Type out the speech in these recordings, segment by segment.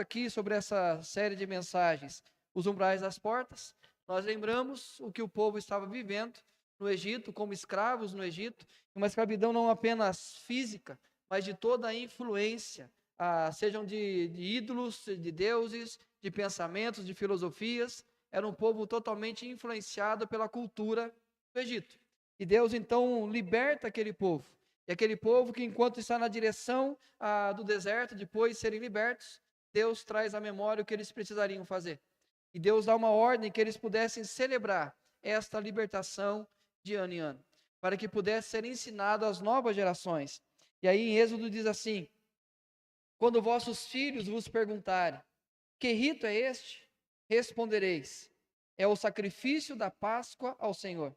aqui sobre essa série de mensagens, os umbrais das portas, nós lembramos o que o povo estava vivendo no Egito, como escravos no Egito, uma escravidão não apenas física, mas de toda a influência, sejam de ídolos, de deuses, de pensamentos, de filosofias. Era um povo totalmente influenciado pela cultura do Egito. E Deus então liberta aquele povo. E aquele povo que, enquanto está na direção do deserto, depois de serem libertos, Deus traz à memória o que eles precisariam fazer. E Deus dá uma ordem que eles pudessem celebrar esta libertação de ano em ano, para que pudesse ser ensinado às novas gerações. E aí em Êxodo diz assim: quando vossos filhos vos perguntarem, que rito é este? Respondereis, é o sacrifício da Páscoa ao Senhor,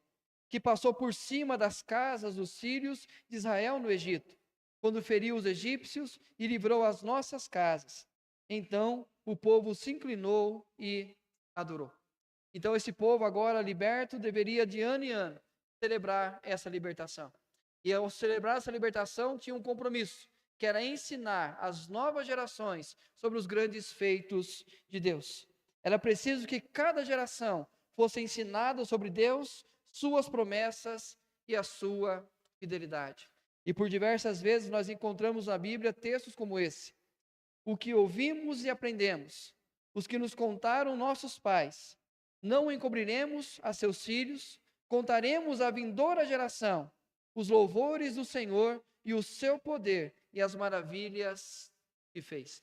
que passou por cima das casas dos filhos de Israel no Egito, quando feriu os egípcios e livrou as nossas casas. Então o povo se inclinou e adorou. Então esse povo agora liberto deveria de ano em ano celebrar essa libertação. E ao celebrar essa libertação tinha um compromisso, que era ensinar as novas gerações sobre os grandes feitos de Deus. Era preciso que cada geração fosse ensinada sobre Deus, suas promessas e a sua fidelidade. E por diversas vezes nós encontramos na Bíblia textos como esse: o que ouvimos e aprendemos, os que nos contaram nossos pais, não encobriremos a seus filhos, contaremos à vindoura geração os louvores do Senhor e o seu poder e as maravilhas que fez.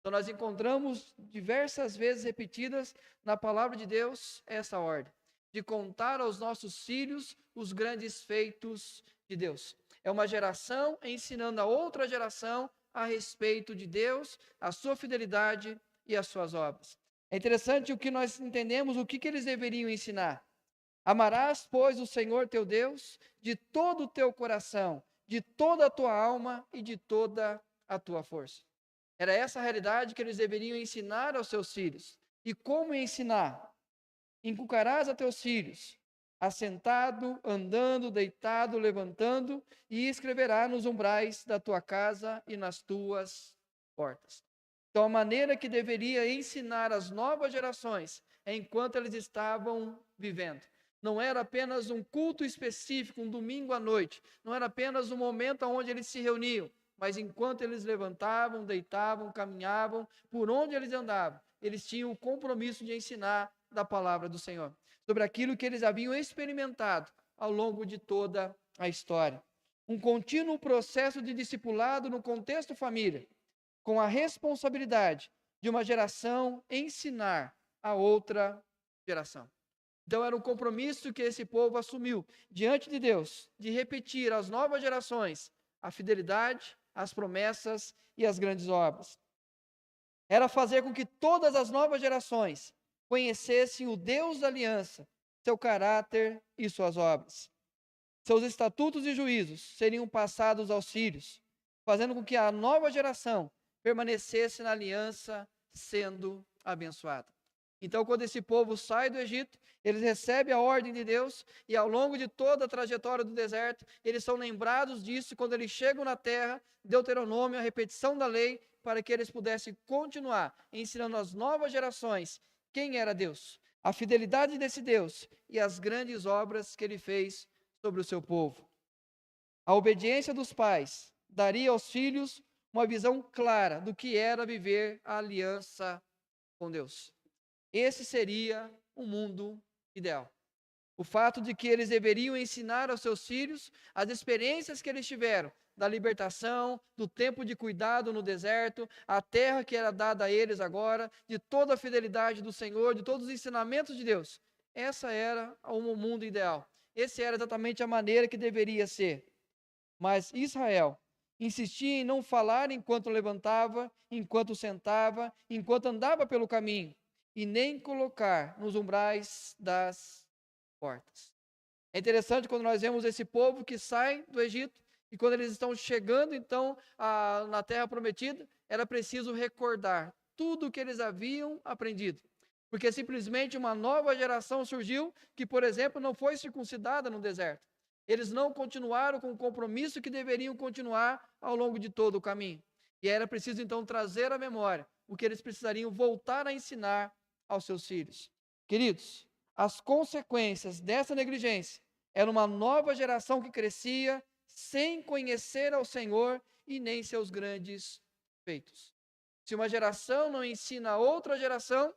Então nós encontramos diversas vezes repetidas na palavra de Deus essa ordem, de contar aos nossos filhos os grandes feitos de Deus. É uma geração ensinando a outra geração a respeito de Deus, a sua fidelidade e as suas obras. É interessante o que nós entendemos, o que eles deveriam ensinar. Amarás, pois, o Senhor teu Deus de todo o teu coração, de toda a tua alma e de toda a tua força. Era essa a realidade que eles deveriam ensinar aos seus filhos. E como ensinar? Inculcarás a teus filhos, assentado, andando, deitado, levantando, e escreverá nos umbrais da tua casa e nas tuas portas. Então, a maneira que deveria ensinar as novas gerações é enquanto eles estavam vivendo. Não era apenas um culto específico, um domingo à noite. Não era apenas um momento onde eles se reuniam. Mas enquanto eles levantavam, deitavam, caminhavam, por onde eles andavam, eles tinham o compromisso de ensinar da palavra do Senhor, sobre aquilo que eles haviam experimentado ao longo de toda a história. Um contínuo processo de discipulado no contexto família, com a responsabilidade de uma geração ensinar a outra geração. Então era um compromisso que esse povo assumiu diante de Deus, de repetir às novas gerações a fidelidade, as promessas e as grandes obras. Era fazer com que todas as novas gerações conhecessem o Deus da aliança, seu caráter e suas obras. Seus estatutos e juízos seriam passados aos filhos, fazendo com que a nova geração permanecesse na aliança, sendo abençoada. Então, quando esse povo sai do Egito, eles recebem a ordem de Deus, e ao longo de toda a trajetória do deserto, eles são lembrados disso, quando eles chegam na terra, Deuteronômio, a repetição da lei, para que eles pudessem continuar ensinando às novas gerações quem era Deus, a fidelidade desse Deus e as grandes obras que ele fez sobre o seu povo. A obediência dos pais daria aos filhos uma visão clara do que era viver a aliança com Deus. Esse seria o mundo ideal. O fato de que eles deveriam ensinar aos seus filhos as experiências que eles tiveram da libertação, do tempo de cuidado no deserto, a terra que era dada a eles agora, de toda a fidelidade do Senhor, de todos os ensinamentos de Deus. Essa era o mundo ideal. Essa era exatamente a maneira que deveria ser. Mas Israel insistia em não falar enquanto levantava, enquanto sentava, enquanto andava pelo caminho, e nem colocar nos umbrais das portas. É interessante quando nós vemos esse povo que sai do Egito, e quando eles estão chegando então na terra prometida, era preciso recordar tudo o que eles haviam aprendido. Porque simplesmente uma nova geração surgiu que, por exemplo, não foi circuncidada no deserto. Eles não continuaram com o compromisso que deveriam continuar ao longo de todo o caminho. E era preciso então trazer à memória o que eles precisariam voltar a ensinar aos seus filhos. Queridos, as consequências dessa negligência era uma nova geração que crescia sem conhecer ao Senhor e nem seus grandes feitos. Se uma geração não ensina a outra geração,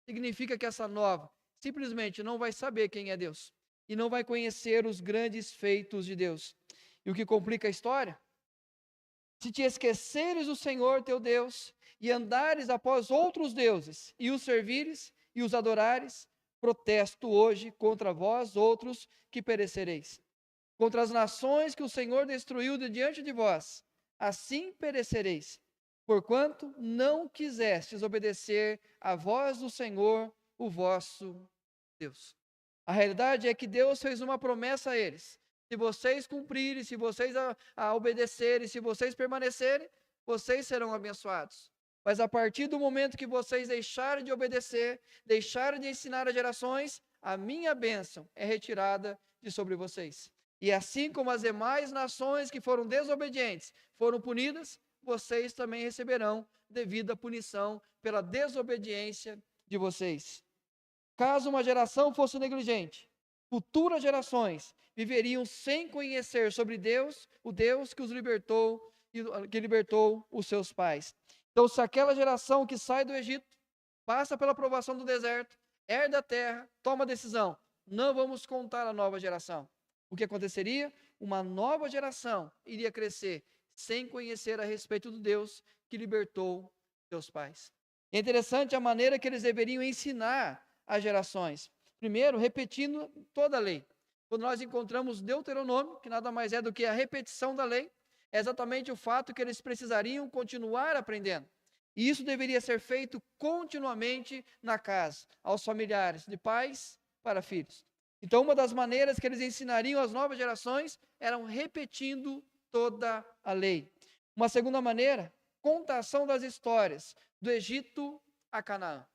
significa que essa nova simplesmente não vai saber quem é Deus e não vai conhecer os grandes feitos de Deus. E o que complica a história? Se te esqueceres do Senhor teu Deus e andares após outros deuses e os servires e os adorares, protesto hoje contra vós outros que perecereis. Contra as nações que o Senhor destruiu de diante de vós, assim perecereis, porquanto não quisestes obedecer à voz do Senhor, o vosso Deus. A realidade é que Deus fez uma promessa a eles. Se vocês cumprirem, se vocês a obedecerem, se vocês permanecerem, vocês serão abençoados. Mas a partir do momento que vocês deixarem de obedecer, deixarem de ensinar as gerações, a minha bênção é retirada de sobre vocês. E assim como as demais nações que foram desobedientes foram punidas, vocês também receberão devida punição pela desobediência de vocês. Caso uma geração fosse negligente, futuras gerações viveriam sem conhecer sobre Deus, o Deus que os libertou e que libertou os seus pais. Então, se aquela geração que sai do Egito, passa pela provação do deserto, herda a terra, toma a decisão, não vamos contar a nova geração. O que aconteceria? Uma nova geração iria crescer sem conhecer a respeito do Deus que libertou seus pais. É interessante a maneira que eles deveriam ensinar as gerações. Primeiro, repetindo toda a lei. Quando nós encontramos Deuteronômio, que nada mais é do que a repetição da lei, é exatamente o fato que eles precisariam continuar aprendendo. E isso deveria ser feito continuamente na casa, aos familiares, de pais para filhos. Então, uma das maneiras que eles ensinariam às novas gerações eram repetindo toda a lei. Uma segunda maneira, contação das histórias, do Egito a Canaã.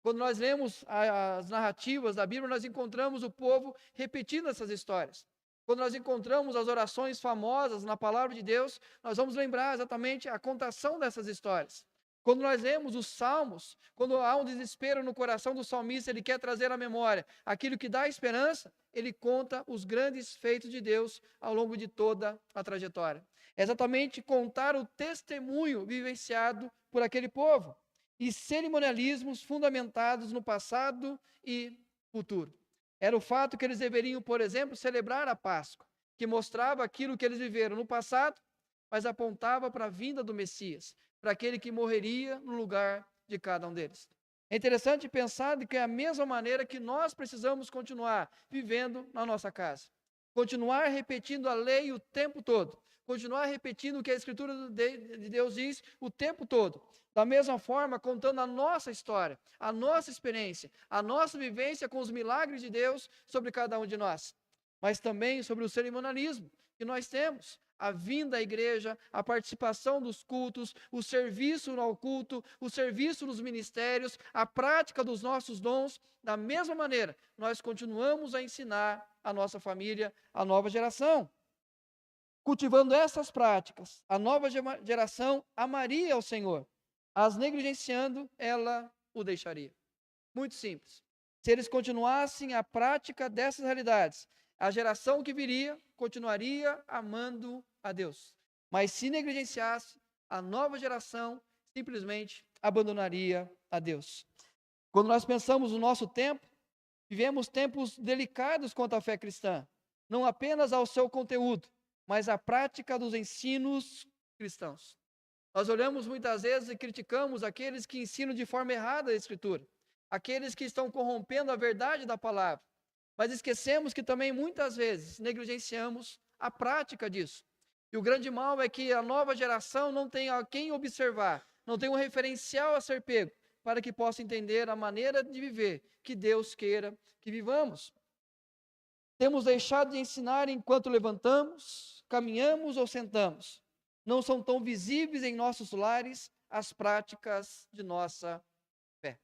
Quando nós lemos as narrativas da Bíblia, nós encontramos o povo repetindo essas histórias. Quando nós encontramos as orações famosas na palavra de Deus, nós vamos lembrar exatamente a contação dessas histórias. Quando nós lemos os salmos, quando há um desespero no coração do salmista, ele quer trazer à memória aquilo que dá esperança, ele conta os grandes feitos de Deus ao longo de toda a trajetória. É exatamente contar o testemunho vivenciado por aquele povo e cerimonialismos fundamentados no passado e futuro. Era o fato que eles deveriam, por exemplo, celebrar a Páscoa, que mostrava aquilo que eles viveram no passado, mas apontava para a vinda do Messias, para aquele que morreria no lugar de cada um deles. É interessante pensar que é a mesma maneira que nós precisamos continuar vivendo na nossa casa. Continuar repetindo a lei o tempo todo. Continuar repetindo o que a Escritura de Deus diz o tempo todo. Da mesma forma, contando a nossa história, a nossa experiência, a nossa vivência com os milagres de Deus sobre cada um de nós. Mas também sobre o cerimonialismo que nós temos. A vinda à igreja, a participação dos cultos, o serviço ao culto, o serviço nos ministérios, a prática dos nossos dons. Da mesma maneira, nós continuamos a ensinar a nossa família, a nova geração. Cultivando essas práticas, a nova geração amaria ao Senhor. As negligenciando, ela o deixaria. Muito simples. Se eles continuassem a prática dessas realidades, a geração que viria continuaria amando a Deus. Mas se negligenciasse, a nova geração simplesmente abandonaria a Deus. Quando nós pensamos no nosso tempo, vivemos tempos delicados quanto à fé cristã. Não apenas ao seu conteúdo, mas à prática dos ensinos cristãos. Nós olhamos muitas vezes e criticamos aqueles que ensinam de forma errada a Escritura, aqueles que estão corrompendo a verdade da palavra, mas esquecemos que também muitas vezes negligenciamos a prática disso. E o grande mal é que a nova geração não tem a quem observar, não tem um referencial a ser pego, para que possa entender a maneira de viver que Deus queira que vivamos. Temos deixado de ensinar enquanto levantamos, caminhamos ou sentamos. Não são tão visíveis em nossos lares as práticas de nossa fé.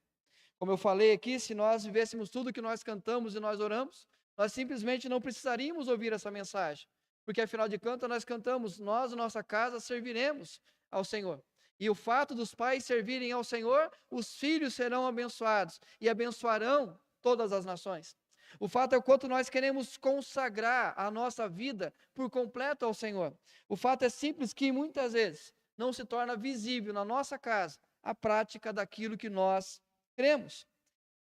Como eu falei aqui, se nós vivêssemos tudo que nós cantamos e nós oramos, nós simplesmente não precisaríamos ouvir essa mensagem. Porque afinal de contas nós cantamos, nós, nossa casa, serviremos ao Senhor. E o fato dos pais servirem ao Senhor, os filhos serão abençoados e abençoarão todas as nações. O fato é o quanto nós queremos consagrar a nossa vida por completo ao Senhor. O fato é simples que muitas vezes não se torna visível na nossa casa a prática daquilo que nós cremos.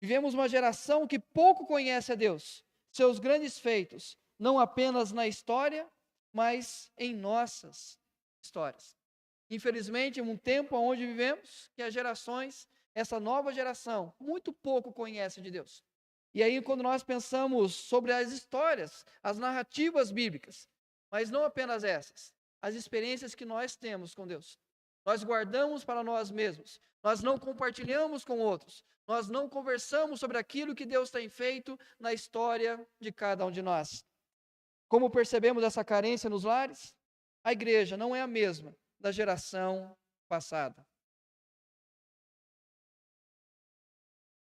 Vivemos uma geração que pouco conhece a Deus, seus grandes feitos, não apenas na história, mas em nossas histórias. Infelizmente, um tempo onde vivemos, que as gerações, essa nova geração, muito pouco conhece de Deus. E aí, quando nós pensamos sobre as histórias, as narrativas bíblicas, mas não apenas essas, as experiências que nós temos com Deus, nós guardamos para nós mesmos, nós não compartilhamos com outros, nós não conversamos sobre aquilo que Deus tem feito na história de cada um de nós. Como percebemos essa carência nos lares? A igreja não é a mesma da geração passada.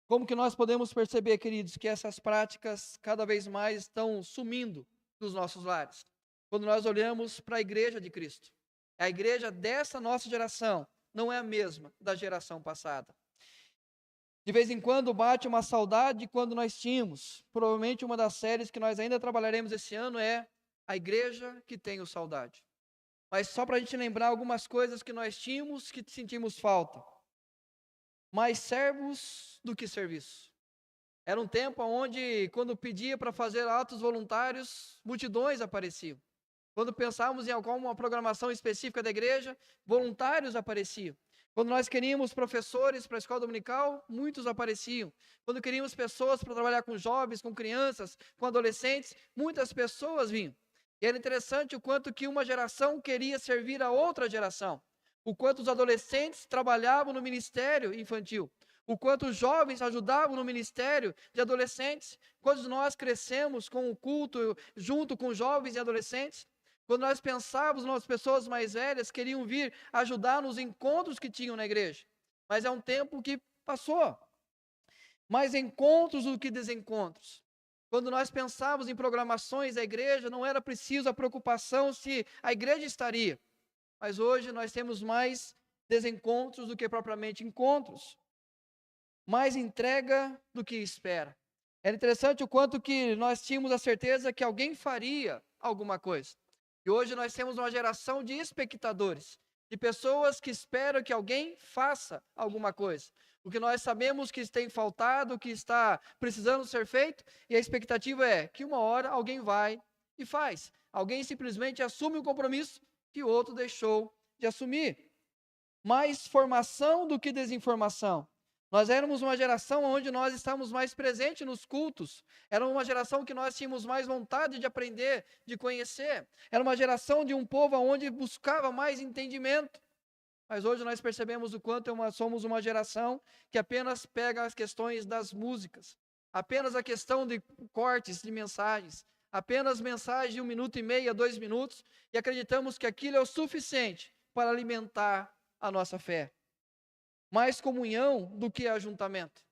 Como que nós podemos perceber, queridos, que essas práticas cada vez mais estão sumindo dos nossos lares? Quando nós olhamos para a igreja de Cristo. A igreja dessa nossa geração não é a mesma da geração passada. De vez em quando bate uma saudade de quando nós tínhamos. Provavelmente uma das séries que nós ainda trabalharemos esse ano é A Igreja que Tenho Saudade. Mas só para a gente lembrar algumas coisas que nós tínhamos, que sentimos falta. Mais servos do que serviço. Era um tempo onde, quando pedia para fazer atos voluntários, multidões apareciam. Quando pensávamos em alguma programação específica da igreja, voluntários apareciam. Quando nós queríamos professores para a escola dominical, muitos apareciam. Quando queríamos pessoas para trabalhar com jovens, com crianças, com adolescentes, muitas pessoas vinham. E era interessante o quanto que uma geração queria servir a outra geração. O quanto os adolescentes trabalhavam no ministério infantil. O quanto os jovens ajudavam no ministério de adolescentes. Quando nós crescemos com o culto junto com jovens e adolescentes. Quando nós pensávamos nas pessoas mais velhas, queriam vir ajudar nos encontros que tinham na igreja. Mas é um tempo que passou. Mais encontros do que desencontros. Quando nós pensávamos em programações da igreja, não era preciso a preocupação se a igreja estaria. Mas hoje nós temos mais desencontros do que propriamente encontros. Mais entrega do que espera. Era interessante o quanto que nós tínhamos a certeza que alguém faria alguma coisa. E hoje nós temos uma geração de espectadores, de pessoas que esperam que alguém faça alguma coisa. O que nós sabemos que tem faltado, que está precisando ser feito, e a expectativa é que uma hora alguém vai e faz. Alguém simplesmente assume o compromisso que o outro deixou de assumir. Mais formação do que desinformação. Nós éramos uma geração onde nós estávamos mais presentes nos cultos. Era uma geração que nós tínhamos mais vontade de aprender, de conhecer. Era uma geração de um povo onde buscava mais entendimento. Mas hoje nós percebemos o quanto somos uma geração que apenas pega as questões das músicas. Apenas a questão de cortes de mensagens. Apenas mensagem de 1 minuto e meio a 2 minutos. E acreditamos que aquilo é o suficiente para alimentar a nossa fé. Mais comunhão do que ajuntamento.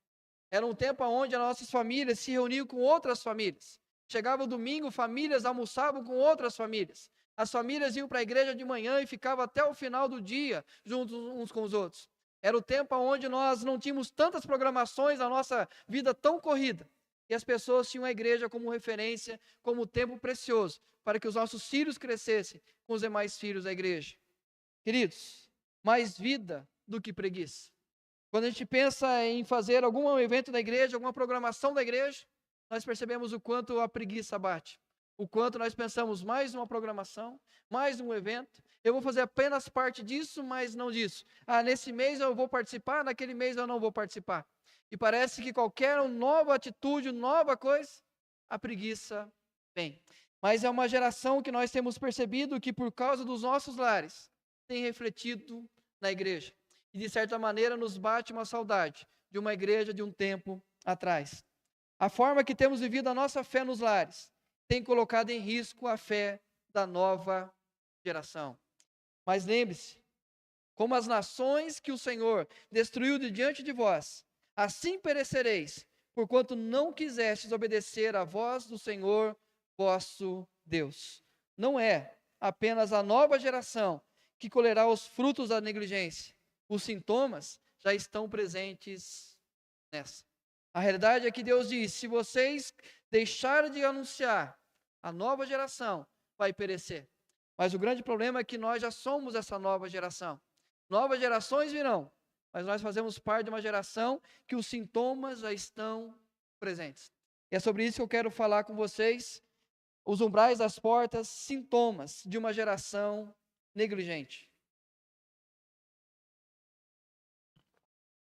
Era um tempo onde as nossas famílias se reuniam com outras famílias. Chegava o domingo, famílias almoçavam com outras famílias. As famílias iam para a igreja de manhã e ficavam até o final do dia juntos uns com os outros. Era o tempo onde nós não tínhamos tantas programações, a nossa vida tão corrida. E as pessoas tinham a igreja como referência, como tempo precioso, para que os nossos filhos crescessem com os demais filhos da igreja. Queridos, mais vida do que preguiça. Quando a gente pensa em fazer algum evento da igreja, alguma programação da igreja, nós percebemos o quanto a preguiça bate. O quanto nós pensamos mais uma programação, mais um evento. Eu vou fazer apenas parte disso, mas não disso. Nesse mês eu vou participar, naquele mês eu não vou participar. E parece que qualquer nova atitude, nova coisa, a preguiça vem. Mas é uma geração que nós temos percebido que por causa dos nossos lares, tem refletido na igreja. E de certa maneira nos bate uma saudade de uma igreja de um tempo atrás. A forma que temos vivido a nossa fé nos lares tem colocado em risco a fé da nova geração. Mas lembre-se, como as nações que o Senhor destruiu de diante de vós, assim perecereis, porquanto não quisestes obedecer à voz do Senhor vosso Deus. Não é apenas a nova geração que colherá os frutos da negligência. Os sintomas já estão presentes nessa. A realidade é que Deus diz: se vocês deixarem de anunciar, a nova geração vai perecer. Mas o grande problema é que nós já somos essa nova geração. Novas gerações virão, mas nós fazemos parte de uma geração que os sintomas já estão presentes. E é sobre isso que eu quero falar com vocês. Os umbrais das portas, sintomas de uma geração negligente.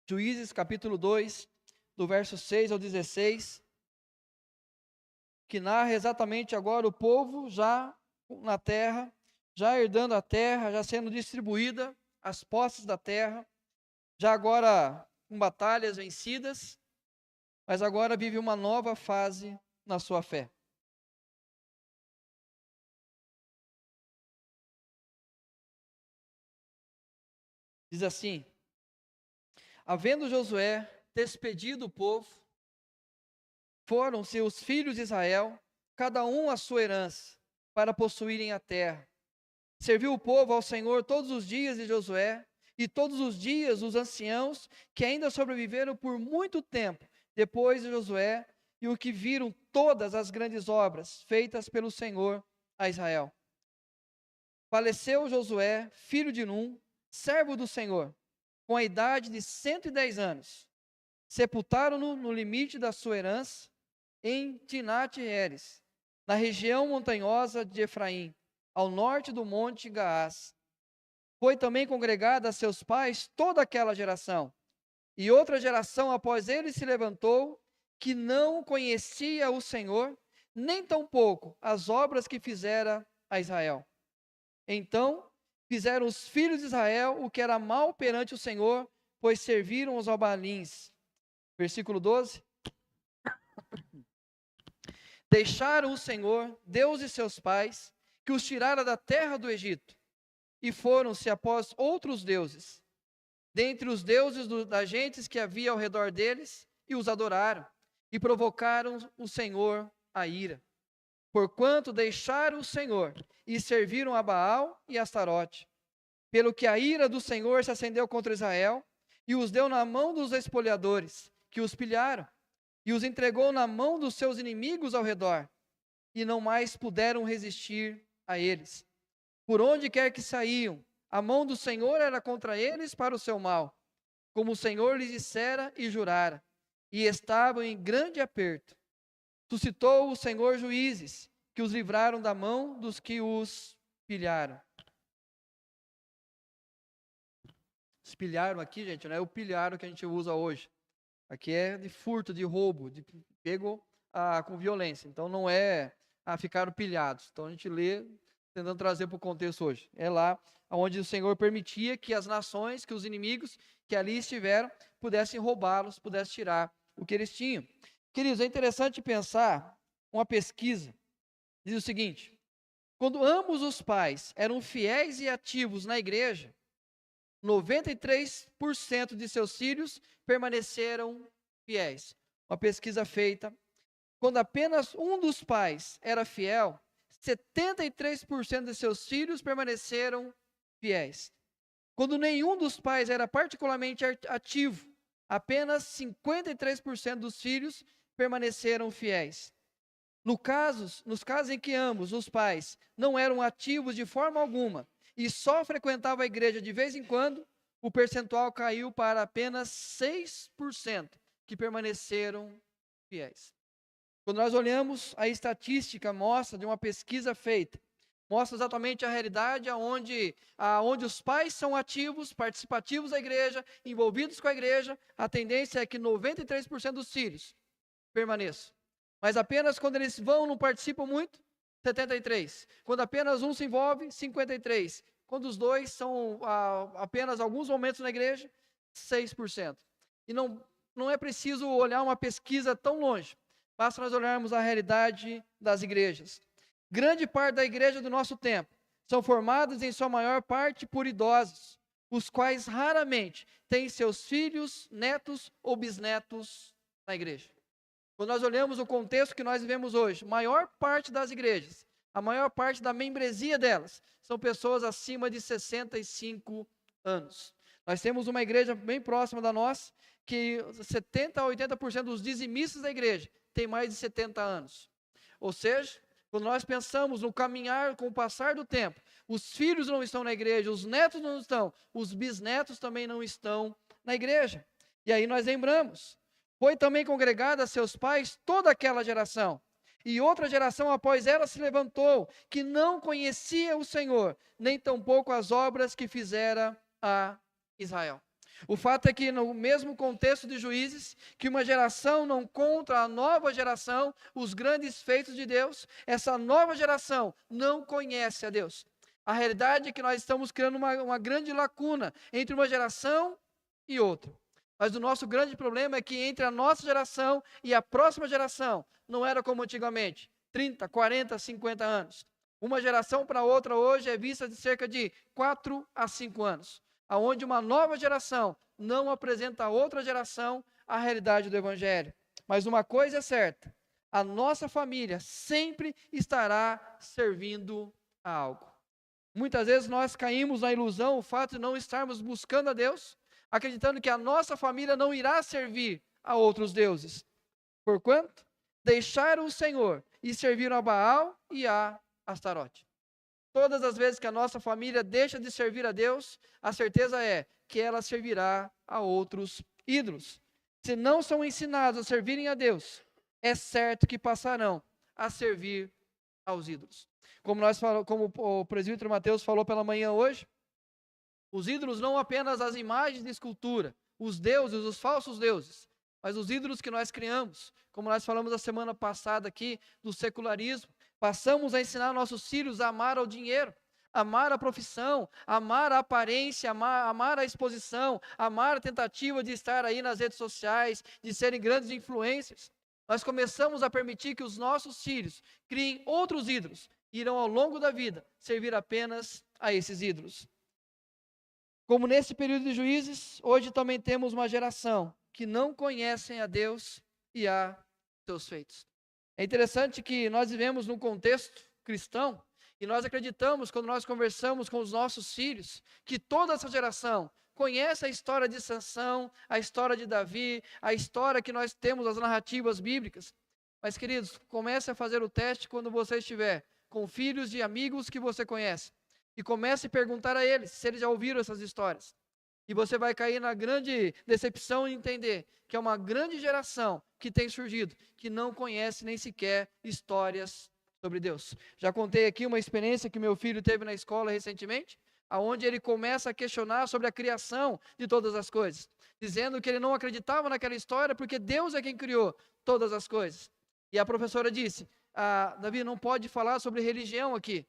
Juízes capítulo 2, do verso 6 ao 16, que narra exatamente agora o povo já na terra, já herdando a terra, já sendo distribuída as posses da terra, já agora com batalhas vencidas, mas agora vive uma nova fase na sua fé. Diz assim: havendo Josué despedido o povo, foram-se os filhos de Israel, cada um a sua herança, para possuírem a terra. Serviu o povo ao Senhor todos os dias de Josué, e todos os dias os anciãos que ainda sobreviveram por muito tempo depois de Josué, e o que viram todas as grandes obras feitas pelo Senhor a Israel. Faleceu Josué, filho de Num, servo do Senhor, com a idade de 110 anos. Sepultaram-no no limite da sua herança, em Tinate-Heres, na região montanhosa de Efraim, ao norte do monte Gaás. Foi também congregada a seus pais toda aquela geração. E outra geração após ele se levantou, que não conhecia o Senhor, nem tampouco as obras que fizera a Israel. Então fizeram os filhos de Israel o que era mal perante o Senhor, pois serviram os Baalins. Versículo 12. Deixaram o Senhor, Deus de seus pais, que os tirara da terra do Egito, e foram-se após outros deuses, dentre os deuses das gentes que havia ao redor deles, e os adoraram, e provocaram o Senhor a ira. Porquanto deixaram o Senhor, e serviram a Baal e a Astarote, pelo que a ira do Senhor se acendeu contra Israel, e os deu na mão dos espolhadores, que os pilharam, e os entregou na mão dos seus inimigos ao redor, e não mais puderam resistir a eles. Por onde quer que saíam, a mão do Senhor era contra eles para o seu mal, como o Senhor lhes dissera e jurara, e estavam em grande aperto. Suscitou o Senhor juízes, que os livraram da mão dos que os pilharam. Os pilharam aqui, gente, não é o pilharam que a gente usa hoje. Aqui é de furto, de roubo, de pego com violência. Então não é ficaram pilhados. Então a gente lê tentando trazer para o contexto hoje. É lá onde o Senhor permitia que as nações, que os inimigos que ali estiveram, pudessem roubá-los, pudessem tirar o que eles tinham. Queridos, é interessante pensar uma pesquisa. Diz o seguinte: quando ambos os pais eram fiéis e ativos na igreja, 93% de seus filhos permaneceram fiéis. Uma pesquisa feita. Quando apenas um dos pais era fiel, 73% de seus filhos permaneceram fiéis. Quando nenhum dos pais era particularmente ativo, apenas 53% dos filhos permaneceram fiéis. Nos casos em que ambos os pais não eram ativos de forma alguma e só frequentavam a igreja de vez em quando, o percentual caiu para apenas 6% que permaneceram fiéis. Quando nós olhamos a estatística, mostra de uma pesquisa feita, mostra exatamente a realidade onde os pais são ativos, participativos da igreja, envolvidos com a igreja, a tendência é que 93% dos filhos permaneçam. Mas apenas quando eles não participam muito, 73%. Quando apenas um se envolve, 53%. Quando os dois são apenas alguns momentos na igreja, 6%. E não é preciso olhar uma pesquisa tão longe. Basta nós olharmos a realidade das igrejas. Grande parte da igreja do nosso tempo são formadas em sua maior parte por idosos, os quais raramente têm seus filhos, netos ou bisnetos na igreja. Quando nós olhamos o contexto que nós vivemos hoje, maior parte das igrejas a maior parte da membresia delas são pessoas acima de 65 anos. Nós temos uma igreja bem próxima da nossa, que 70% a 80% dos dizimistas da igreja têm mais de 70 anos. Ou seja, quando nós pensamos no caminhar com o passar do tempo, os filhos não estão na igreja, os netos não estão, os bisnetos também não estão na igreja. E aí nós lembramos, foi também congregada a seus pais toda aquela geração. E outra geração após ela se levantou, que não conhecia o Senhor, nem tampouco as obras que fizera a Israel. O fato é que no mesmo contexto de Juízes, que uma geração não conta a nova geração os grandes feitos de Deus, essa nova geração não conhece a Deus. A realidade é que nós estamos criando uma grande lacuna entre uma geração e outra. Mas o nosso grande problema é que entre a nossa geração e a próxima geração, não era como antigamente, 30, 40, 50 anos. Uma geração para outra hoje é vista de cerca de 4 a 5 anos. Onde uma nova geração não apresenta a outra geração a realidade do Evangelho. Mas uma coisa é certa, a nossa família sempre estará servindo a algo. Muitas vezes nós caímos na ilusão, o fato de não estarmos buscando a Deus, acreditando que a nossa família não irá servir a outros deuses. Porquanto, deixaram o Senhor e serviram a Baal e a Astarote. Todas as vezes que a nossa família deixa de servir a Deus, a certeza é que ela servirá a outros ídolos. Se não são ensinados a servirem a Deus, é certo que passarão a servir aos ídolos. Como o presbítero Mateus falou pela manhã hoje, os ídolos não apenas as imagens de escultura, os deuses, os falsos deuses, mas os ídolos que nós criamos, como nós falamos a semana passada aqui, do secularismo. Passamos a ensinar nossos filhos a amar ao dinheiro, amar a profissão, amar a aparência, amar a exposição, amar a tentativa de estar aí nas redes sociais, de serem grandes influências. Nós começamos a permitir que os nossos filhos criem outros ídolos e irão ao longo da vida servir apenas a esses ídolos. Como nesse período de Juízes, hoje também temos uma geração que não conhecem a Deus e a seus feitos. É interessante que nós vivemos num contexto cristão e nós acreditamos, quando nós conversamos com os nossos filhos, que toda essa geração conhece a história de Sansão, a história de Davi, a história que nós temos, as narrativas bíblicas. Mas, queridos, comece a fazer o teste quando você estiver com filhos de amigos que você conhece. E comece a perguntar a eles se eles já ouviram essas histórias. E você vai cair na grande decepção e entender que é uma grande geração que tem surgido, que não conhece nem sequer histórias sobre Deus. Já contei aqui uma experiência que meu filho teve na escola recentemente, onde ele começa a questionar sobre a criação de todas as coisas, dizendo que ele não acreditava naquela história porque Deus é quem criou todas as coisas. E a professora disse, Davi, não pode falar sobre religião aqui.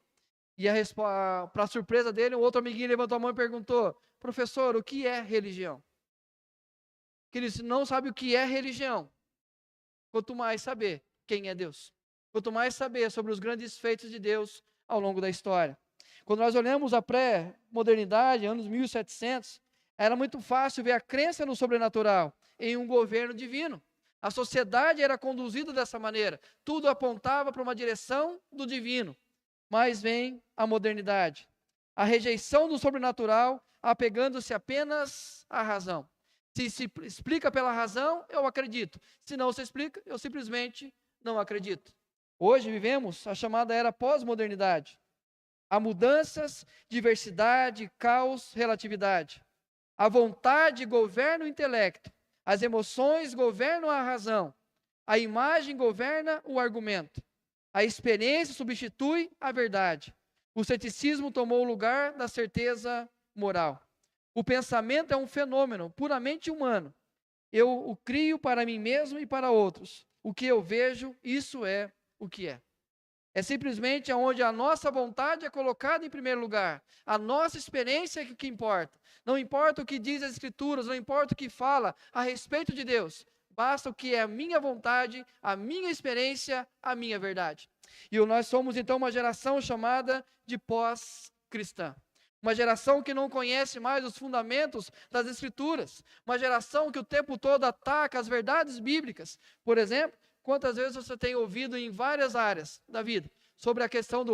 E para surpresa dele, um outro amiguinho levantou a mão e perguntou, professor, o que é religião? Que ele não sabe o que é religião. Quanto mais saber quem é Deus. Quanto mais saber sobre os grandes feitos de Deus ao longo da história. Quando nós olhamos a pré-modernidade, anos 1700, era muito fácil ver a crença no sobrenatural em um governo divino. A sociedade era conduzida dessa maneira. Tudo apontava para uma direção do divino. Mas vem a modernidade. A rejeição do sobrenatural, apegando-se apenas à razão. Se explica pela razão, eu acredito. Se não se explica, eu simplesmente não acredito. Hoje vivemos a chamada era pós-modernidade. Há mudanças, diversidade, caos, relatividade. A vontade governa o intelecto. As emoções governam a razão. A imagem governa o argumento. A experiência substitui a verdade. O ceticismo tomou o lugar da certeza moral. O pensamento é um fenômeno puramente humano. Eu o crio para mim mesmo e para outros. O que eu vejo, isso é o que é. É simplesmente onde a nossa vontade é colocada em primeiro lugar. A nossa experiência é o que importa. Não importa o que diz as Escrituras, não importa o que fala a respeito de Deus. Basta o que é a minha vontade, a minha experiência, a minha verdade. E nós somos então uma geração chamada de pós-cristã. Uma geração que não conhece mais os fundamentos das Escrituras. Uma geração que o tempo todo ataca as verdades bíblicas. Por exemplo, quantas vezes você tem ouvido em várias áreas da vida sobre a questão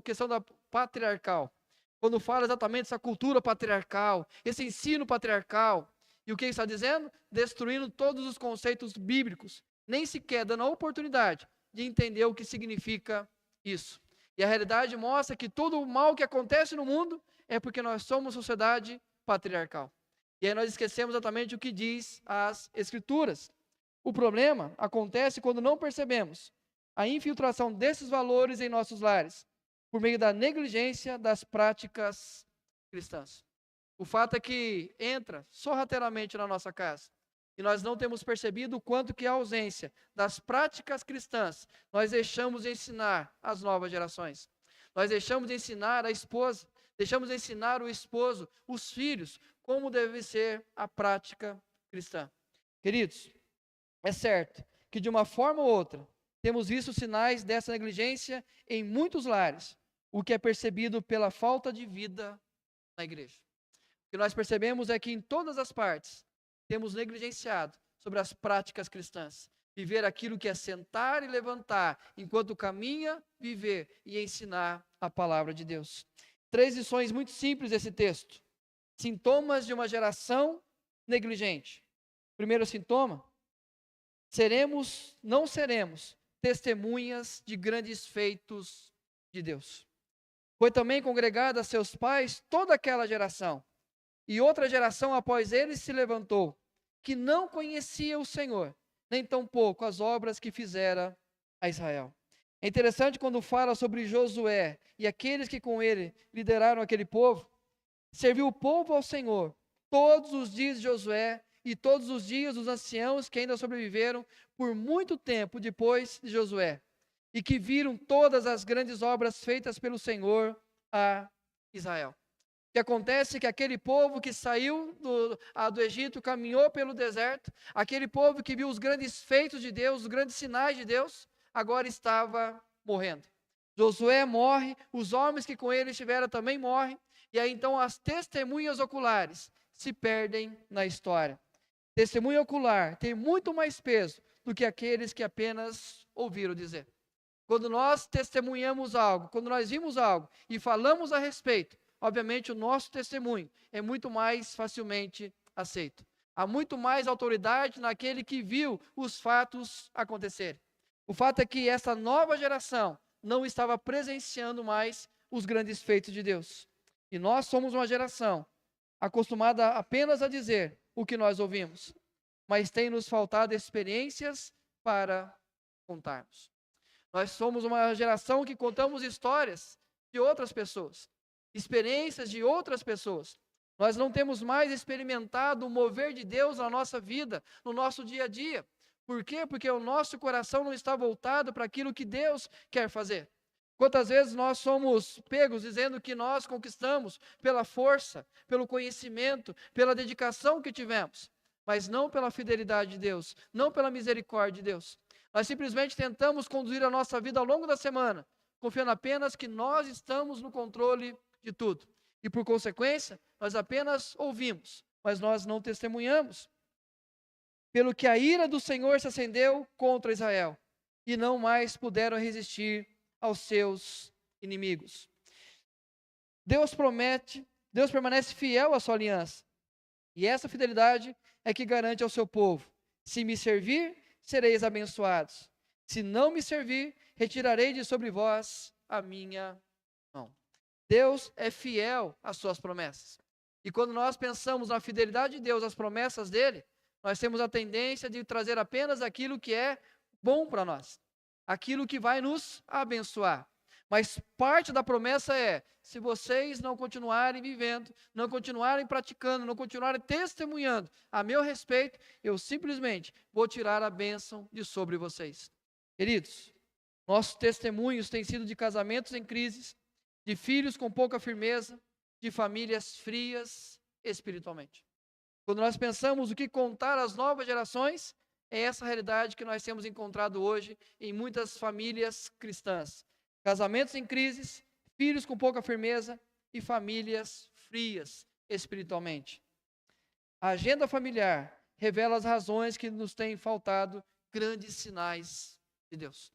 questão da patriarcal. Quando fala exatamente dessa cultura patriarcal, esse ensino patriarcal. E o que ele está dizendo? Destruindo todos os conceitos bíblicos, nem sequer dando a oportunidade de entender o que significa isso. E a realidade mostra que todo o mal que acontece no mundo é porque nós somos sociedade patriarcal. E aí nós esquecemos exatamente o que diz as Escrituras. O problema acontece quando não percebemos a infiltração desses valores em nossos lares, por meio da negligência das práticas cristãs. O fato é que entra sorrateiramente na nossa casa e nós não temos percebido o quanto que a ausência das práticas cristãs nós deixamos de ensinar as novas gerações. Nós deixamos de ensinar a esposa, deixamos de ensinar o esposo, os filhos, como deve ser a prática cristã. Queridos, é certo que de uma forma ou outra temos visto sinais dessa negligência em muitos lares, o que é percebido pela falta de vida na igreja. O que nós percebemos é que em todas as partes temos negligenciado sobre as práticas cristãs. Viver aquilo que é sentar e levantar, enquanto caminha, viver e ensinar a palavra de Deus. 3 lições muito simples desse texto. Sintomas de uma geração negligente. Primeiro sintoma, não seremos testemunhas de grandes feitos de Deus. Foi também congregada a seus pais toda aquela geração. E outra geração após eles se levantou, que não conhecia o Senhor, nem tampouco as obras que fizera a Israel. É interessante quando fala sobre Josué e aqueles que com ele lideraram aquele povo. Serviu o povo ao Senhor todos os dias de Josué e todos os dias dos anciãos que ainda sobreviveram por muito tempo depois de Josué, e que viram todas as grandes obras feitas pelo Senhor a Israel. O que acontece é que aquele povo que saiu do Egito, caminhou pelo deserto, aquele povo que viu os grandes feitos de Deus, os grandes sinais de Deus, agora estava morrendo. Josué morre, os homens que com ele estiveram também morrem, e aí então as testemunhas oculares se perdem na história. Testemunha ocular tem muito mais peso do que aqueles que apenas ouviram dizer. Quando nós testemunhamos algo, quando nós vimos algo e falamos a respeito, obviamente o nosso testemunho é muito mais facilmente aceito. Há muito mais autoridade naquele que viu os fatos acontecerem. O fato é que essa nova geração não estava presenciando mais os grandes feitos de Deus. E nós somos uma geração acostumada apenas a dizer o que nós ouvimos, mas tem nos faltado experiências para contarmos. Nós somos uma geração que contamos histórias de outras pessoas, experiências de outras pessoas. Nós não temos mais experimentado o mover de Deus na nossa vida, no nosso dia a dia. Por quê? Porque o nosso coração não está voltado para aquilo que Deus quer fazer. Quantas vezes nós somos pegos dizendo que nós conquistamos pela força, pelo conhecimento, pela dedicação que tivemos, mas não pela fidelidade de Deus, não pela misericórdia de Deus. Nós simplesmente tentamos conduzir a nossa vida ao longo da semana, confiando apenas que nós estamos no controle de tudo. E por consequência, nós apenas ouvimos, mas nós não testemunhamos. Pelo que a ira do Senhor se acendeu contra Israel, e não mais puderam resistir aos seus inimigos. Deus permanece fiel à sua aliança, e essa fidelidade é que garante ao seu povo: se me servir, sereis abençoados. Se não me servir, retirarei de sobre vós a minha mão. Deus é fiel às suas promessas. E quando nós pensamos na fidelidade de Deus às promessas dele, nós temos a tendência de trazer apenas aquilo que é bom para nós, aquilo que vai nos abençoar. Mas parte da promessa é: se vocês não continuarem vivendo, não continuarem praticando, não continuarem testemunhando a meu respeito, eu simplesmente vou tirar a bênção de sobre vocês. Queridos, nossos testemunhos têm sido de casamentos em crises, de filhos com pouca firmeza, de famílias frias espiritualmente. Quando nós pensamos o que contar às novas gerações, é essa realidade que nós temos encontrado hoje em muitas famílias cristãs. Casamentos em crises, filhos com pouca firmeza e famílias frias espiritualmente. A agenda familiar revela as razões que nos têm faltado grandes sinais de Deus.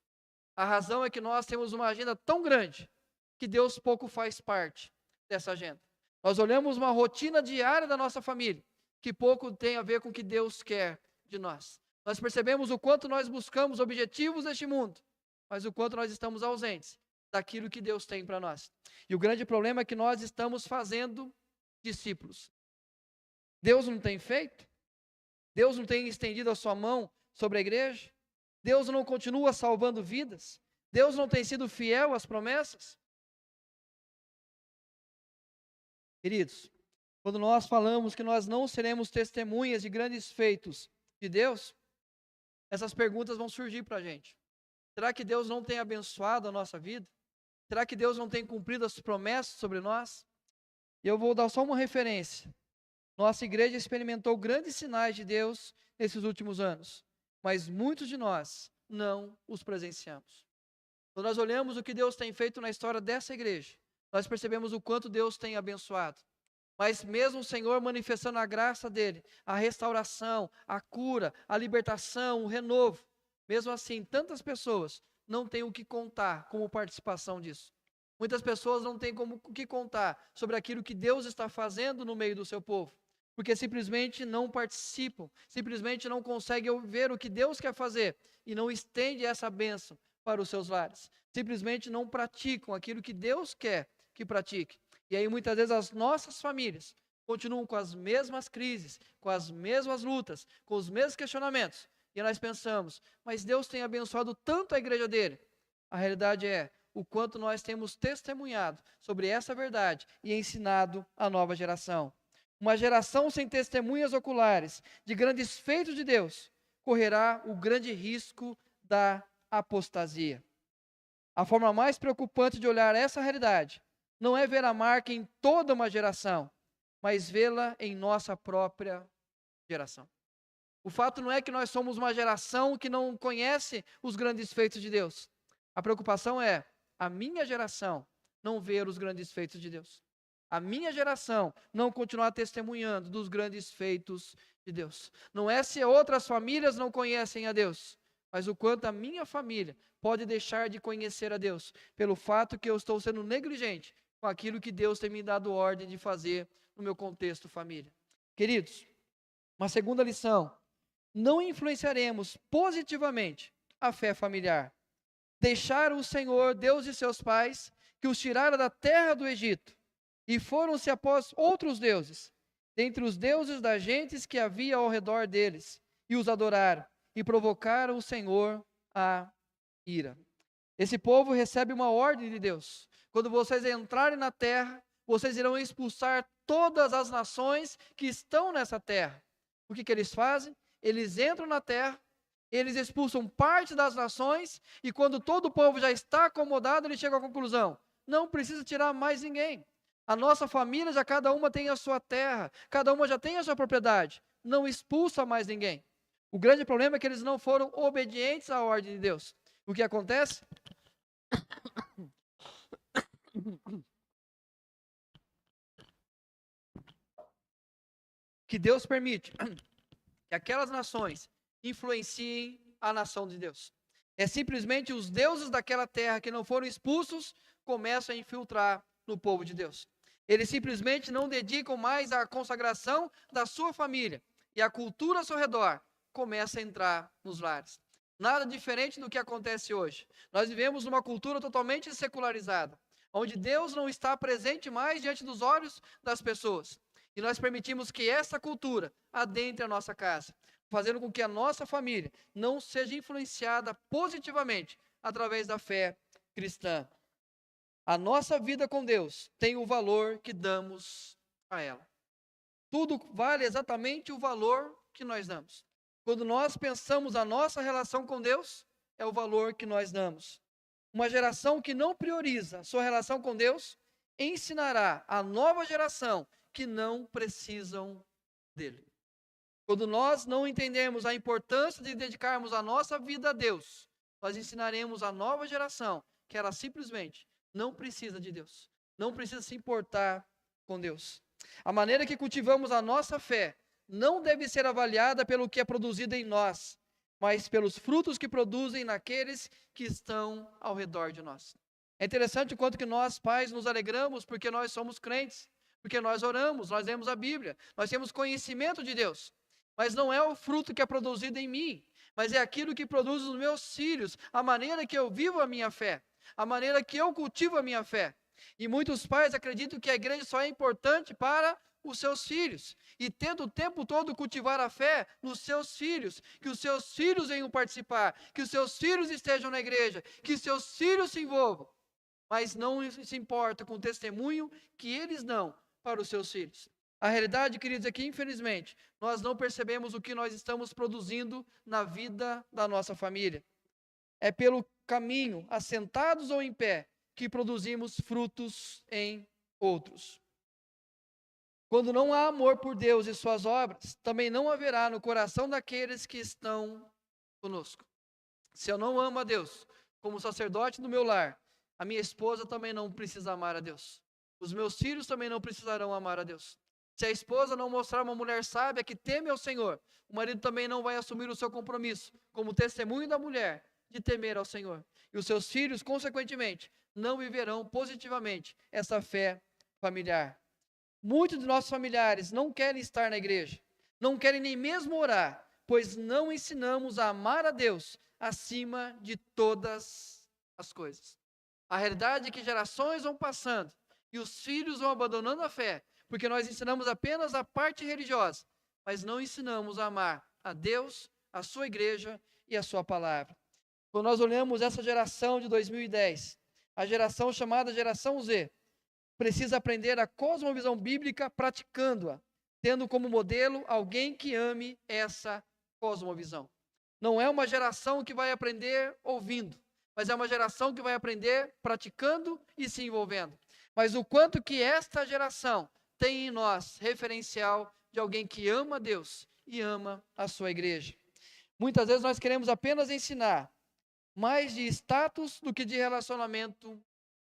A razão é que nós temos uma agenda tão grande que Deus pouco faz parte dessa agenda. Nós olhamos uma rotina diária da nossa família, que pouco tem a ver com o que Deus quer de nós. Nós percebemos o quanto nós buscamos objetivos neste mundo, mas o quanto nós estamos ausentes daquilo que Deus tem para nós. E o grande problema é que nós estamos fazendo discípulos. Deus não tem feito? Deus não tem estendido a sua mão sobre a igreja? Deus não continua salvando vidas? Deus não tem sido fiel às promessas? Queridos, quando nós falamos que nós não seremos testemunhas de grandes feitos de Deus, essas perguntas vão surgir para a gente. Será que Deus não tem abençoado a nossa vida? Será que Deus não tem cumprido as promessas sobre nós? E eu vou dar só uma referência. Nossa igreja experimentou grandes sinais de Deus nesses últimos anos, mas muitos de nós não os presenciamos. Quando nós olhamos o que Deus tem feito na história dessa igreja, nós percebemos o quanto Deus tem abençoado. Mas mesmo o Senhor manifestando a graça dele, a restauração, a cura, a libertação, o renovo, mesmo assim, tantas pessoas não têm o que contar como participação disso. Muitas pessoas não têm o que contar sobre aquilo que Deus está fazendo no meio do seu povo, porque simplesmente não participam, simplesmente não conseguem ver o que Deus quer fazer e não estende essa bênção para os seus lares. Simplesmente não praticam aquilo que Deus quer que pratique. E aí muitas vezes as nossas famílias continuam com as mesmas crises, com as mesmas lutas, com os mesmos questionamentos. E nós pensamos, mas Deus tem abençoado tanto a igreja dele. A realidade é o quanto nós temos testemunhado sobre essa verdade e ensinado a nova geração. Uma geração sem testemunhas oculares de grandes feitos de Deus correrá o grande risco da apostasia. A forma mais preocupante de olhar essa realidade não é ver a marca em toda uma geração, mas vê-la em nossa própria geração. O fato não é que nós somos uma geração que não conhece os grandes feitos de Deus. A preocupação é a minha geração não ver os grandes feitos de Deus. A minha geração não continuar testemunhando dos grandes feitos de Deus. Não é se outras famílias não conhecem a Deus, mas o quanto a minha família pode deixar de conhecer a Deus, pelo fato que eu estou sendo negligente com aquilo que Deus tem me dado ordem de fazer no meu contexto família. Queridos, uma segunda lição: não influenciaremos positivamente a fé familiar. Deixaram o Senhor, Deus de seus pais, que os tirara da terra do Egito, e foram-se após outros deuses, dentre os deuses das gentes que havia ao redor deles, e os adoraram, e provocaram o Senhor a ira. Esse povo recebe uma ordem de Deus: quando vocês entrarem na terra, vocês irão expulsar todas as nações que estão nessa terra. O que eles fazem? Eles entram na terra, eles expulsam parte das nações, e quando todo o povo já está acomodado, eles chegam à conclusão: não precisa tirar mais ninguém. A nossa família já cada uma tem a sua terra, cada uma já tem a sua propriedade. Não expulsa mais ninguém. O grande problema é que eles não foram obedientes à ordem de Deus. O que acontece? Que Deus permite que aquelas nações influenciem a nação de Deus. É simplesmente os deuses daquela terra que não foram expulsos começam a infiltrar no povo de Deus. Eles simplesmente não dedicam mais à consagração da sua família, e a cultura ao seu redor começa a entrar nos lares. Nada diferente do que acontece hoje. Nós vivemos numa cultura totalmente secularizada, onde Deus não está presente mais diante dos olhos das pessoas. E nós permitimos que essa cultura adentre a nossa casa, fazendo com que a nossa família não seja influenciada positivamente através da fé cristã. A nossa vida com Deus tem o valor que damos a ela. Tudo vale exatamente o valor que nós damos. Quando nós pensamos a nossa relação com Deus, é o valor que nós damos. Uma geração que não prioriza a sua relação com Deus, ensinará a nova geração que não precisam dele. Quando nós não entendemos a importância de dedicarmos a nossa vida a Deus, nós ensinaremos a nova geração que ela simplesmente não precisa de Deus, não precisa se importar com Deus. A maneira que cultivamos a nossa fé não deve ser avaliada pelo que é produzido em nós, mas pelos frutos que produzem naqueles que estão ao redor de nós. É interessante o quanto que nós, pais, nos alegramos porque nós somos crentes, porque nós oramos, nós lemos a Bíblia, nós temos conhecimento de Deus. Mas não é o fruto que é produzido em mim, mas é aquilo que produz nos meus filhos, a maneira que eu vivo a minha fé, a maneira que eu cultivo a minha fé. E muitos pais acreditam que a igreja só é importante para os seus filhos, e tendo o tempo todo cultivar a fé nos seus filhos, que os seus filhos venham participar, que os seus filhos estejam na igreja, que os seus filhos se envolvam, mas não se importa com o testemunho que eles dão para os seus filhos. A realidade, queridos, é que infelizmente nós não percebemos o que nós estamos produzindo na vida da nossa família. É pelo caminho, assentados ou em pé, que produzimos frutos em outros. Quando não há amor por Deus e suas obras, também não haverá no coração daqueles que estão conosco. Se eu não amo a Deus como sacerdote do meu lar, a minha esposa também não precisa amar a Deus. Os meus filhos também não precisarão amar a Deus. Se a esposa não mostrar uma mulher sábia que teme ao Senhor, o marido também não vai assumir o seu compromisso como testemunho da mulher de temer ao Senhor. E os seus filhos, consequentemente, não viverão positivamente essa fé familiar. Muitos de nossos familiares não querem estar na igreja, não querem nem mesmo orar, pois não ensinamos a amar a Deus acima de todas as coisas. A realidade é que gerações vão passando e os filhos vão abandonando a fé, porque nós ensinamos apenas a parte religiosa, mas não ensinamos a amar a Deus, a sua igreja e a sua palavra. Quando nós olhamos essa geração de 2010, a geração chamada geração Z, precisa aprender a cosmovisão bíblica praticando-a, tendo como modelo alguém que ame essa cosmovisão. Não é uma geração que vai aprender ouvindo, mas é uma geração que vai aprender praticando e se envolvendo. Mas o quanto que esta geração tem em nós referencial de alguém que ama a Deus e ama a sua igreja. Muitas vezes nós queremos apenas ensinar mais de status do que de relacionamento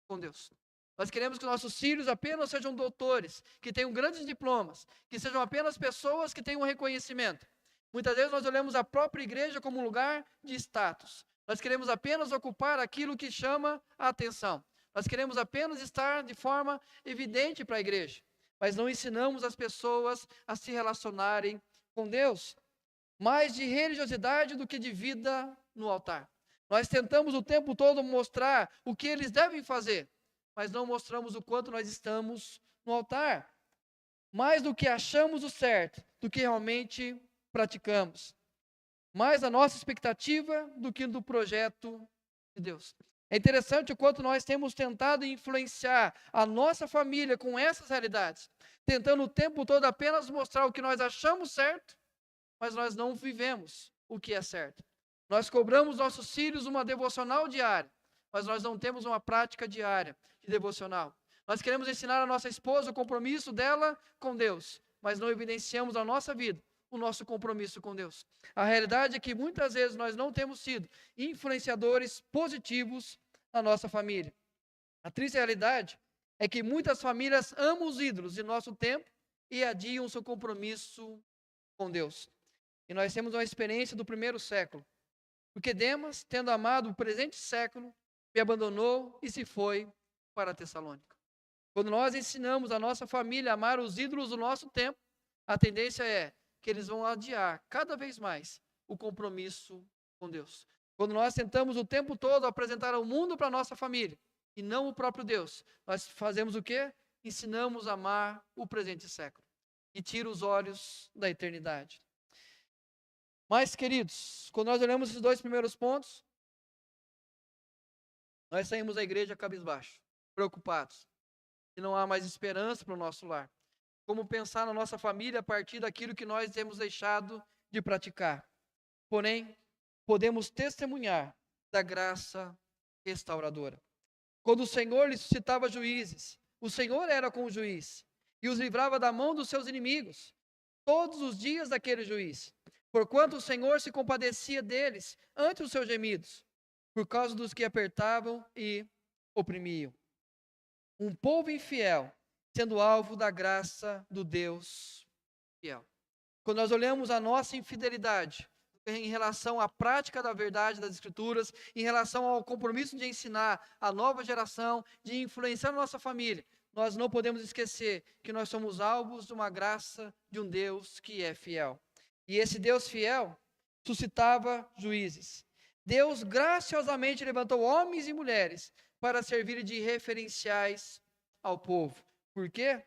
com Deus. Nós queremos que nossos filhos apenas sejam doutores, que tenham grandes diplomas, que sejam apenas pessoas que tenham reconhecimento. Muitas vezes nós olhamos a própria igreja como um lugar de status. Nós queremos apenas ocupar aquilo que chama a atenção. Nós queremos apenas estar de forma evidente para a igreja, mas não ensinamos as pessoas a se relacionarem com Deus. Mais de religiosidade do que de vida no altar. Nós tentamos o tempo todo mostrar o que eles devem fazer, mas não mostramos o quanto nós estamos no altar. Mais do que achamos o certo, do que realmente praticamos. Mais a nossa expectativa do que do projeto de Deus. É interessante o quanto nós temos tentado influenciar a nossa família com essas realidades, tentando o tempo todo apenas mostrar o que nós achamos certo, mas nós não vivemos o que é certo. Nós cobramos nossos filhos uma devocional diária, mas nós não temos uma prática diária de devocional. Nós queremos ensinar a nossa esposa o compromisso dela com Deus, mas não evidenciamos na nossa vida o nosso compromisso com Deus. A realidade é que muitas vezes nós não temos sido influenciadores positivos na nossa família. A triste realidade é que muitas famílias amam os ídolos de nosso tempo e adiam seu compromisso com Deus. E nós temos uma experiência do primeiro século, porque Demas, tendo amado o presente século, me abandonou e se foi para Tessalônica. Quando nós ensinamos a nossa família a amar os ídolos do nosso tempo, a tendência é que eles vão adiar cada vez mais o compromisso com Deus. Quando nós tentamos o tempo todo apresentar o mundo para a nossa família e não o próprio Deus, nós fazemos o quê? Ensinamos a amar o presente século e tira os olhos da eternidade. Mas, queridos, quando nós olhamos esses dois primeiros pontos, nós saímos da igreja cabisbaixo, preocupados, e não há mais esperança para o nosso lar. Como pensar na nossa família a partir daquilo que nós temos deixado de praticar. Porém, podemos testemunhar da graça restauradora. Quando o Senhor lhe suscitava juízes, o Senhor era com o juiz e os livrava da mão dos seus inimigos, todos os dias daquele juiz, porquanto o Senhor se compadecia deles ante os seus gemidos, por causa dos que apertavam e oprimiam. Um povo infiel, sendo alvo da graça do Deus fiel. Quando nós olhamos a nossa infidelidade, em relação à prática da verdade das Escrituras, em relação ao compromisso de ensinar a nova geração, de influenciar a nossa família, nós não podemos esquecer que nós somos alvos de uma graça de um Deus que é fiel. E esse Deus fiel suscitava juízes. Deus graciosamente levantou homens e mulheres para servirem de referenciais ao povo. Por quê?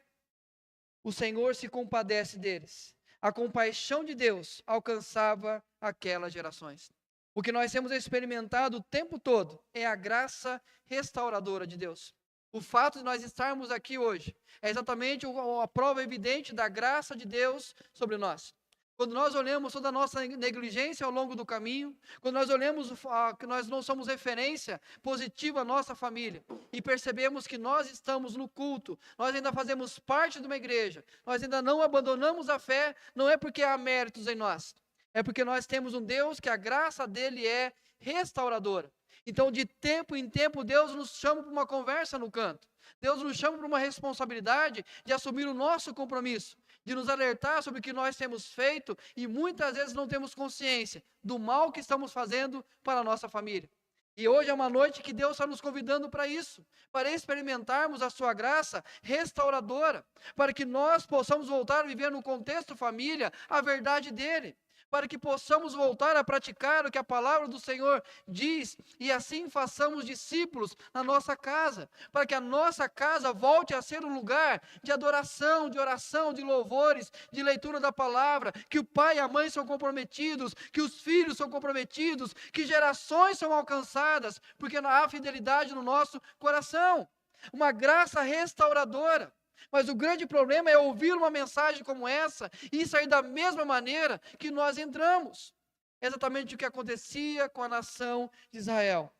O Senhor se compadece deles. A compaixão de Deus alcançava aquelas gerações. O que nós temos experimentado o tempo todo é a graça restauradora de Deus. O fato de nós estarmos aqui hoje é exatamente a prova evidente da graça de Deus sobre nós. Quando nós olhamos toda a nossa negligência ao longo do caminho, quando nós olhamos que nós não somos referência positiva à nossa família e percebemos que nós estamos no culto, nós ainda fazemos parte de uma igreja, nós ainda não abandonamos a fé, não é porque há méritos em nós, é porque nós temos um Deus que a graça dele é restauradora. Então, de tempo em tempo, Deus nos chama para uma conversa no canto. Deus nos chama para uma responsabilidade de assumir o nosso compromisso, de nos alertar sobre o que nós temos feito e muitas vezes não temos consciência do mal que estamos fazendo para a nossa família. E hoje é uma noite que Deus está nos convidando para isso, para experimentarmos a sua graça restauradora, para que nós possamos voltar a viver no contexto família a verdade dele, para que possamos voltar a praticar o que a palavra do Senhor diz e assim façamos discípulos na nossa casa, para que a nossa casa volte a ser um lugar de adoração, de oração, de louvores, de leitura da palavra, que o pai e a mãe são comprometidos, que os filhos são comprometidos, que gerações são alcançadas, porque há fidelidade no nosso coração, uma graça restauradora. Mas o grande problema é ouvir uma mensagem como essa e sair da mesma maneira que nós entramos. Exatamente o que acontecia com a nação de Israel.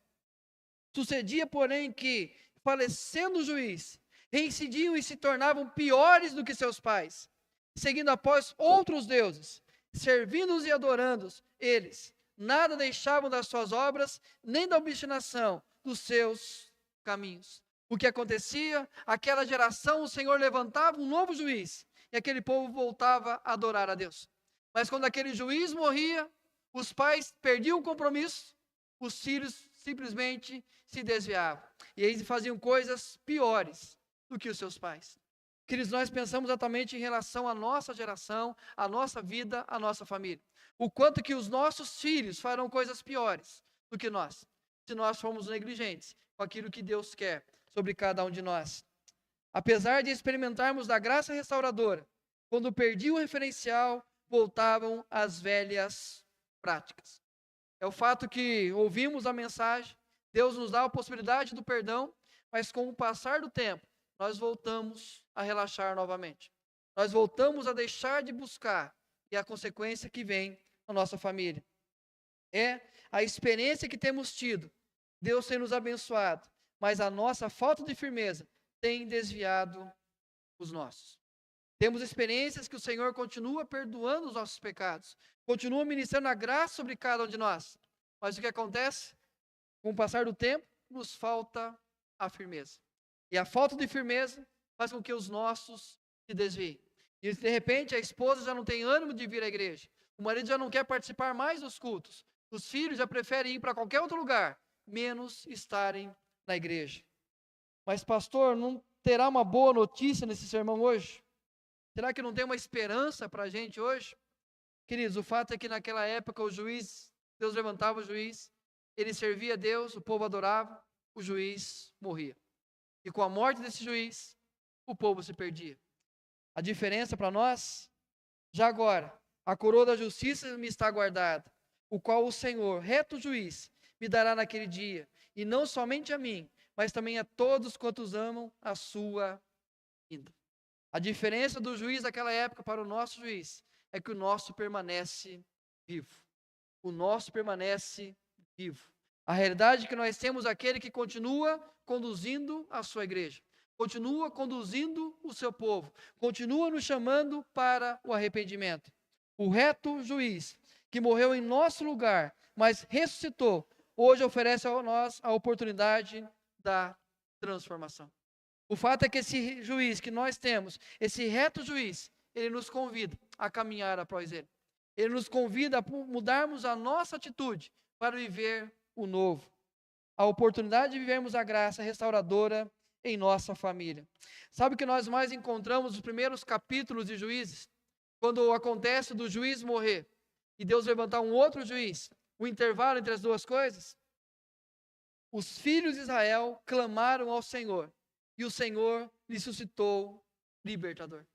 Sucedia, porém, que, falecendo o juiz, reincidiam e se tornavam piores do que seus pais, seguindo após outros deuses, servindo-os e adorando-os, eles nada deixavam das suas obras, nem da obstinação dos seus caminhos. O que acontecia? Aquela geração, o Senhor levantava um novo juiz, e aquele povo voltava a adorar a Deus. Mas quando aquele juiz morria, os pais perdiam o compromisso, os filhos simplesmente se desviavam. E eles faziam coisas piores do que os seus pais. Queridos, nós pensamos exatamente em relação à nossa geração, à nossa vida, à nossa família. O quanto que os nossos filhos farão coisas piores do que nós, se nós formos negligentes com aquilo que Deus quer sobre cada um de nós. Apesar de experimentarmos da graça restauradora, quando perdiam o referencial, voltavam às velhas práticas. É o fato que ouvimos a mensagem, Deus nos dá a possibilidade do perdão, mas com o passar do tempo, nós voltamos a relaxar novamente. Nós voltamos a deixar de buscar, e a consequência que vem na nossa família é a experiência que temos tido. Deus tem nos abençoado, mas a nossa falta de firmeza tem desviado os nossos. Temos experiências que o Senhor continua perdoando os nossos pecados, continua ministrando a graça sobre cada um de nós. Mas o que acontece? Com o passar do tempo, nos falta a firmeza. E a falta de firmeza faz com que os nossos se desviem. E de repente a esposa já não tem ânimo de vir à igreja. O marido já não quer participar mais dos cultos. Os filhos já preferem ir para qualquer outro lugar, menos estarem na igreja. Mas pastor, não terá uma boa notícia nesse sermão hoje? Será que não tem uma esperança para a gente hoje? Queridos, o fato é que naquela época o juiz, Deus levantava o juiz, ele servia a Deus, o povo adorava, o juiz morria. E com a morte desse juiz, o povo se perdia. A diferença para nós, já agora, a coroa da justiça me está guardada, o qual o Senhor, reto juiz, me dará naquele dia, e não somente a mim, mas também a todos quantos amam a sua vinda. A diferença do juiz daquela época para o nosso juiz é que o nosso permanece vivo. O nosso permanece vivo. A realidade é que nós temos aquele que continua conduzindo a sua igreja, continua conduzindo o seu povo, continua nos chamando para o arrependimento. O reto juiz, que morreu em nosso lugar, mas ressuscitou, hoje oferece a nós a oportunidade da transformação. O fato é que esse juiz que nós temos, esse reto juiz, ele nos convida a caminhar após ele. Ele nos convida a mudarmos a nossa atitude para viver o novo. A oportunidade de vivermos a graça restauradora em nossa família. Sabe o que nós mais encontramos nos primeiros capítulos de Juízes? Quando acontece do juiz morrer e Deus levantar um outro juiz, o intervalo entre as duas coisas, os filhos de Israel clamaram ao Senhor e o Senhor lhe suscitou libertador.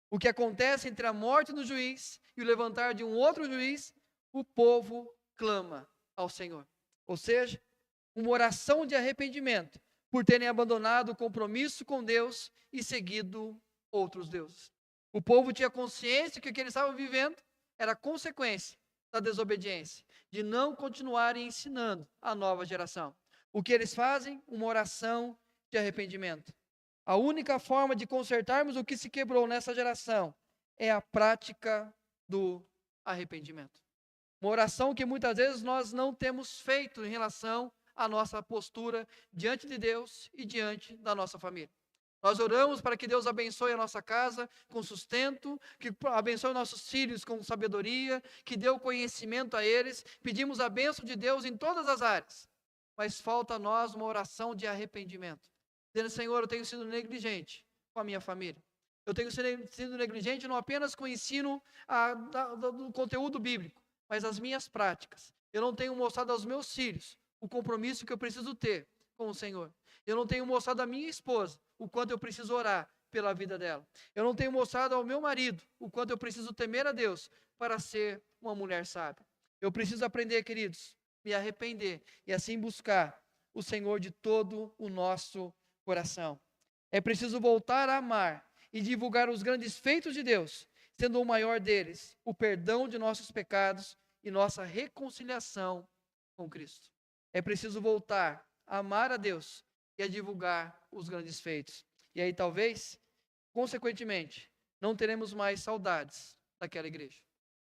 O que acontece entre a morte do juiz e o levantar de um outro juiz, o povo clama ao Senhor. Ou seja, uma oração de arrependimento por terem abandonado o compromisso com Deus e seguido outros deuses. O povo tinha consciência que o que eles estavam vivendo era consequência da desobediência, de não continuarem ensinando a nova geração. O que eles fazem? Uma oração de arrependimento. A única forma de consertarmos o que se quebrou nessa geração é a prática do arrependimento. Uma oração que muitas vezes nós não temos feito em relação à nossa postura diante de Deus e diante da nossa família. Nós oramos para que Deus abençoe a nossa casa com sustento, que abençoe nossos filhos com sabedoria, que dê o conhecimento a eles. Pedimos a bênção de Deus em todas as áreas. Mas falta a nós uma oração de arrependimento. Dizendo, Senhor, eu tenho sido negligente com a minha família. Eu tenho sido negligente não apenas com o ensino do conteúdo bíblico, mas as minhas práticas. Eu não tenho mostrado aos meus filhos o compromisso que eu preciso ter com o Senhor. Eu não tenho mostrado à minha esposa o quanto eu preciso orar pela vida dela. Eu não tenho mostrado ao meu marido o quanto eu preciso temer a Deus para ser uma mulher sábia. Eu preciso aprender, queridos, me arrepender e assim buscar o Senhor de todo o nosso coração. É preciso voltar a amar e divulgar os grandes feitos de Deus, sendo o maior deles o perdão de nossos pecados e nossa reconciliação com Cristo. É preciso voltar a amar a Deus e a divulgar os grandes feitos. E aí talvez, consequentemente, não teremos mais saudades daquela igreja.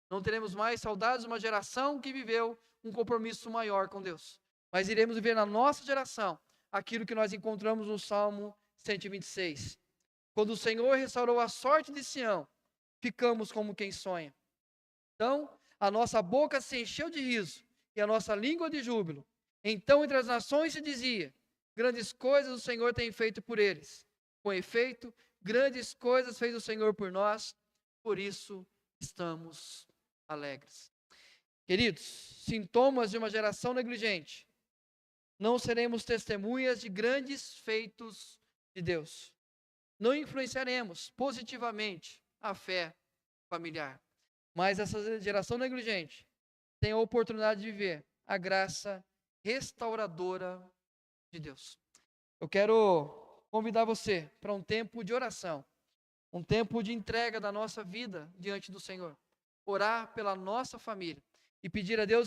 Não teremos mais saudades de uma geração que viveu um compromisso maior com Deus. Mas iremos viver na nossa geração aquilo que nós encontramos no Salmo 126. Quando o Senhor restaurou a sorte de Sião, ficamos como quem sonha. Então, a nossa boca se encheu de riso e a nossa língua de júbilo. Então, entre as nações se dizia, grandes coisas o Senhor tem feito por eles. Com efeito, grandes coisas fez o Senhor por nós, por isso estamos alegres. Queridos, sintomas de uma geração negligente. Não seremos testemunhas de grandes feitos de Deus. Não influenciaremos positivamente a fé familiar. Mas essa geração negligente tem a oportunidade de viver a graça restauradora de Deus. Eu quero convidar você para um tempo de oração, um tempo de entrega da nossa vida diante do Senhor. Orar pela nossa família e pedir a Deus